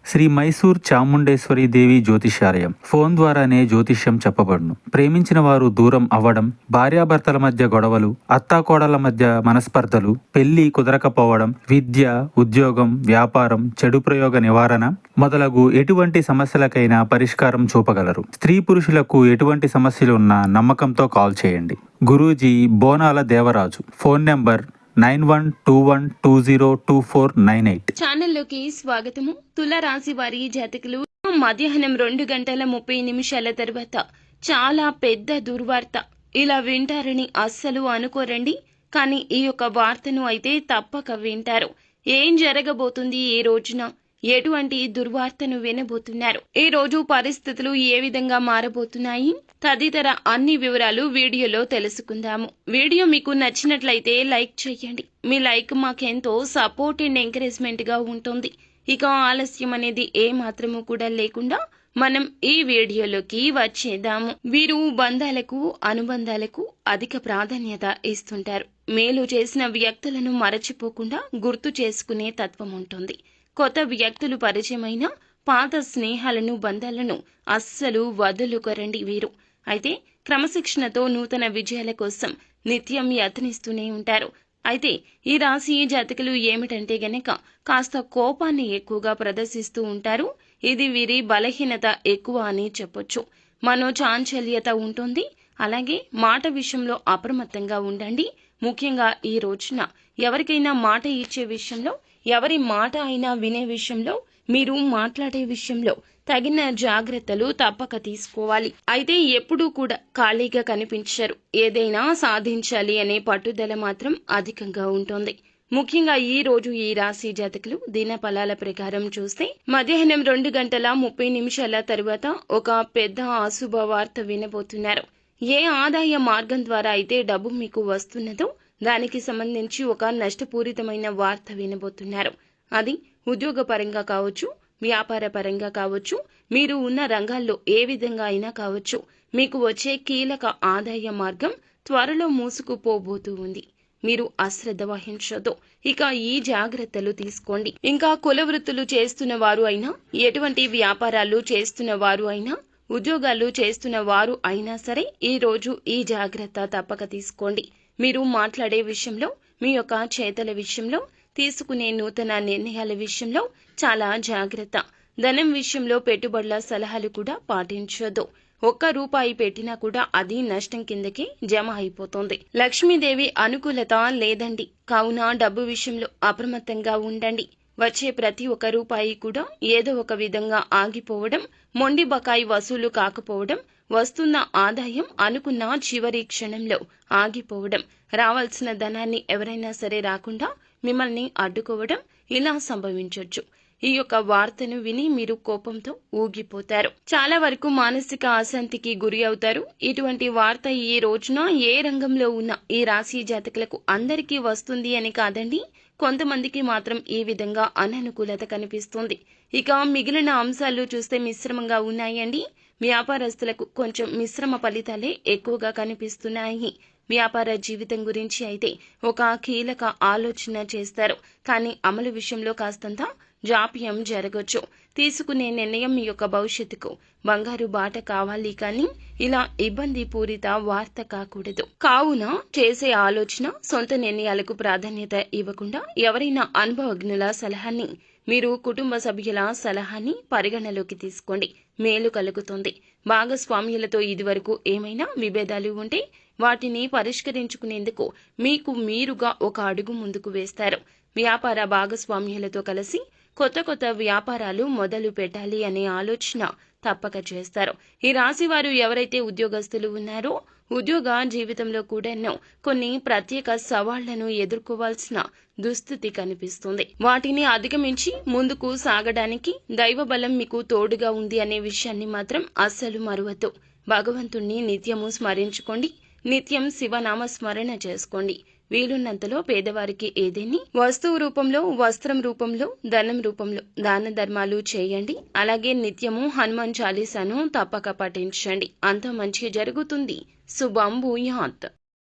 శ్రీ మైసూర్ చాముండేశ్వరి దేవి జ్యోతిష్యాలయం. ఫోన్ ద్వారానే జ్యోతిష్యం చెప్పబడును. ప్రేమించిన వారు దూరం అవ్వడం, భార్యాభర్తల మధ్య గొడవలు, అత్తాకోడళ్ల మధ్య మనస్పర్ధలు, పెళ్లి కుదరకపోవడం, విద్య, ఉద్యోగం, వ్యాపారం, చెడు ప్రయోగ నివారణ మొదలగు ఎటువంటి సమస్యలకైనా పరిష్కారం చూపగలరు. స్త్రీ పురుషులకు ఎటువంటి సమస్యలున్నా నమ్మకంతో కాల్ చేయండి. గురూజీ బోనాల దేవరాజు. Phone number 9121202498. ఛానల్లోకి స్వాగతము. తులారాశి వారి జాతకులు మధ్యాహ్నం 2:30 తర్వాత చాలా పెద్ద దుర్వార్త ఇలా వింటారని అస్సలు అనుకోరండి. కానీ ఈ యొక్క వార్తను అయితే తప్పక వింటారు. ఏం జరగబోతుంది ఈ రోజున, ఎటువంటి దుర్వార్తను వినబోతున్నారు, ఈ రోజు పరిస్థితులు ఏ విధంగా మారబోతున్నాయి తదితర అన్ని వివరాలు వీడియోలో తెలుసుకుందాము. వీడియో మీకు నచ్చినట్లయితే లైక్ చేయండి. మీ లైక్ మాకెంతో సపోర్ట్ అండ్ ఎంకరేజ్మెంట్ గా ఉంటుంది. ఇక ఆలస్యం అనేది ఏ మాత్రము కూడా లేకుండా మనం ఈ వీడియోలోకి వచ్చేద్దాము. వీరు బంధాలకు, అనుబంధాలకు అధిక ప్రాధాన్యత ఇస్తుంటారు. మేలు చేసిన వ్యక్తులను మరచిపోకుండా గుర్తు చేసుకునే తత్వం ఉంటుంది. కొత్త వ్యక్తులు పరిచయమైన పాత స్నేహాలను, బంధాలను అస్సలు వదులుకోరండి వీరు. అయితే క్రమశిక్షణతో నూతన విజయాల కోసం నిత్యం యత్నిస్తూనే ఉంటారు. అయితే ఈ రాశి జాతకులు ఏమిటంటే గనక కాస్త కోపాన్ని ఎక్కువగా ప్రదర్శిస్తూ ఉంటారు. ఇది వీరి బలహీనత ఎక్కువ అని చెప్పొచ్చు. మనోచాంచల్యత ఉంటుంది. అలాగే మాట విషయంలో అప్రమత్తంగా ఉండండి. ముఖ్యంగా ఈ రోజున ఎవరికైనా మాట ఇచ్చే విషయంలో, ఎవరి మాట అయినా వినే విషయంలో, మీరు మాట్లాడే విషయంలో తగిన జాగ్రత్తలు తప్పక తీసుకోవాలి. అయితే ఎప్పుడూ కూడా ఖాళీగా కనిపించరు. ఏదైనా సాధించాలి అనే పట్టుదల మాత్రం అధికంగా ఉంటుంది. ముఖ్యంగా ఈ రోజు ఈ రాశి జాతకులు దినఫలాల ప్రకారం చూస్తే మధ్యాహ్నం 2:30 తరువాత ఒక పెద్ద అశుభ వార్త వినబోతున్నారు. ఏ ఆదాయ మార్గం ద్వారా అయితే డబ్బు మీకు వస్తున్నదో దానికి సంబంధించి ఒక నష్టపూరితమైన వార్త వినబోతున్నారు. అది ఉద్యోగ పరంగా కావచ్చు, వ్యాపార పరంగా కావచ్చు, మీరు ఉన్న రంగాల్లో ఏ విధంగా అయినా కావచ్చు. మీకు వచ్చే కీలక ఆదాయ మార్గం త్వరలో మూసుకుపోబోతూ ఉంది. మీరు అశ్రద్ధ వహించొద్దు. ఇక ఈ జాగ్రత్తలు తీసుకోండి. ఇంకా కుల వృత్తులు చేస్తున్న వారు అయినా, ఎటువంటి వ్యాపారాలు చేస్తున్న వారు అయినా, ఉద్యోగాలు చేస్తున్న వారు అయినా సరే ఈ రోజు ఈ జాగ్రత్త తప్పక తీసుకోండి. మీరు మాట్లాడే విషయంలో, మీ యొక్క చేతల విషయంలో, తీసుకునే నూతన నిర్ణయాల విషయంలో చాలా జాగ్రత్త. ధనం విషయంలో పెట్టుబడుల సలహాలు కూడా పాటించొద్దు. ₹1 పెట్టినా కూడా అది నష్టం కిందకి జమ అయిపోతుంది. లక్ష్మీదేవి అనుకూలత లేదండి. కావున డబ్బు విషయంలో అప్రమత్తంగా ఉండండి. వచ్చే ప్రతి ₹1 కూడా ఏదో ఒక విధంగా ఆగిపోవడం, మొండి బకాయి వసూలు కాకపోవడం, వస్తున్న ఆదాయం అనుకున్న చివరి క్షణంలో ఆగిపోవడం, రావాల్సిన ధనాన్ని ఎవరైనా సరే రాకుండా మిమ్మల్ని అడ్డుకోవడం ఇలా సంభవించొచ్చు. ఈ యొక్క వార్తను విని మీరు కోపంతో ఊగిపోతారు. చాలా వరకు మానసిక అశాంతికి గురి అవుతారు. ఇటువంటి వార్త ఈ రోజున ఏ రంగంలో ఉన్న ఈ రాశి జాతకులకు అందరికీ వస్తుంది అని కాదండి, కొంతమందికి మాత్రం ఈ విధంగా అననుకూలత కనిపిస్తుంది. ఇక మిగిలిన అంశాలు చూస్తే మిశ్రమంగా ఉన్నాయండి. వ్యాపారస్తులకు కొంచెం మిశ్రమ ఫలితాలే ఎక్కువగా కనిపిస్తున్నాయి. వ్యాపార జీవితం గురించి అయితే ఒక కీలక ఆలోచన చేస్తారు. కానీ అమలు విషయంలో కాస్తంత జాప్యం జరగొచ్చు. తీసుకునే నిర్ణయం మీ యొక్క భవిష్యత్తుకు బంగారు బాట కావాలి, కానీ ఇలా ఇబ్బంది పూరిత వార్త కాకూడదు. కావున చేసే ఆలోచన, సొంత నిర్ణయాలకు ప్రాధాన్యత ఇవ్వకుండా ఎవరైనా అనుభవజ్ఞుల సలహాన్ని, మీరు కుటుంబ సభ్యుల సలహాన్ని పరిగణలోకి తీసుకోండి. మేలు కలుగుతుంది. భాగస్వామ్యులతో ఇదివరకు ఏమైనా విభేదాలు ఉంటే వాటిని పరిష్కరించుకునేందుకు మీకు మీరుగా ఒక అడుగు ముందుకు వేస్తారు. వ్యాపార భాగస్వామ్యులతో కలిసి కొత్త వ్యాపారాలు మొదలు పెట్టాలి అనే ఆలోచన తప్పక చేస్తారు. ఈ రాశి వారు ఎవరైతే ఉద్యోగస్తులు ఉన్నారో ఉద్యోగ జీవితంలో కూడా కొన్ని ప్రత్యేక సవాళ్లను ఎదుర్కోవాల్సిన దుస్థితి కనిపిస్తుంది. వాటిని అధిగమించి ముందుకు సాగడానికి దైవ బలం మీకు తోడుగా ఉంది అనే విషయాన్ని మాత్రం అస్సలు మరువద్దు. భగవంతుణ్ణి నిత్యము స్మరించుకోండి. నిత్యం శివనామ స్మరణ చేసుకోండి. వీలున్నంతలో పేదవారికి ఏదేని వస్తువు రూపంలో, వస్త్రం రూపంలో, ధనం రూపంలో దాన ధర్మాలు చేయండి. అలాగే నిత్యము హనుమాన్ చాలీసాను తప్పక పఠించండి. అంత మంచి జరుగుతుంది. శుభం భూయాత్.